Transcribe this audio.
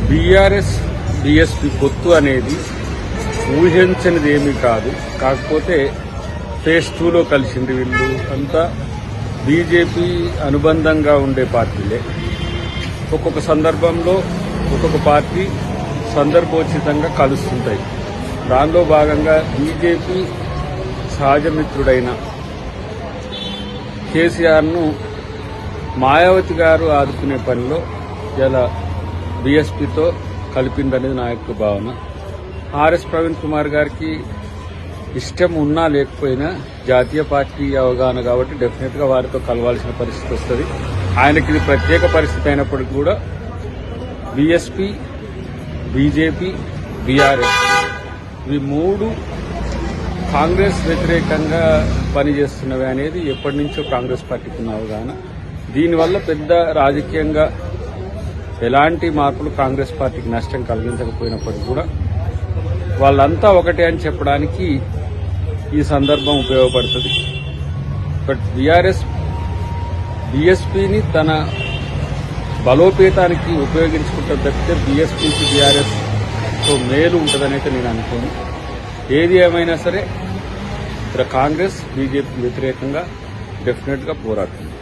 BRS BSP పొత్తు అనేది ఊహించనిది ఏమీ కాదు. కాకపోతే ఫేజ్ 2లో కలిసింది. వీళ్ళు అంతా బీజేపీ అనుబంధంగా ఉండే పార్టీలే. ఒక్కొక్క సందర్భంలో ఒక్కొక్క పార్టీ సందర్భోచితంగా కలుస్తుంటాయి. దానిలో భాగంగా బీజేపీ సహజ మిత్రుడైన కేసీఆర్ను మాయావతి గారు ఆదుకునే పనిలో ఇలా బీఎస్పీతో కలిపిందనేది నా యొక్క భావన. ఆర్ఎస్ ప్రవీణ్ కుమార్ గారికి ఇష్టం ఉన్నా లేకపోయినా జాతీయ పార్టీ అవగాహన కాబట్టి డెఫినెట్గా వారితో కలవాల్సిన పరిస్థితి వస్తుంది. ఆయనకి ఇది ప్రత్యేక పరిస్థితి అయినప్పటికీ కూడా బీఎస్పీ, బీజేపీ, బీఆర్ఎస్ ఇవి మూడు కాంగ్రెస్ వ్యతిరేకంగా పనిచేస్తున్నవి అనేది ఎప్పటి నుంచో కాంగ్రెస్ పార్టీకి ఉన్న అవగాహన. దీనివల్ల పెద్ద రాజకీయంగా ఎలాంటి మార్పులు కాంగ్రెస్ పార్టీకి నష్టం కలిగించకపోయినప్పటికీ కూడా వాళ్ళంతా ఒకటే అని చెప్పడానికి ఈ సందర్భం ఉపయోగపడుతుంది. బట్ బీఆర్ఎస్ బీఎస్పీని తన బలోపేతానికి ఉపయోగించుకుంటే తప్పితే బీఎస్పీకి బీఆర్ఎస్తో మేలు ఉంటుందనైతే నేను అనుకోను. ఏది ఏమైనా సరే ఇక్కడ కాంగ్రెస్ బీజేపీ వ్యతిరేకంగా డెఫినెట్గా పోరాడుతుంది.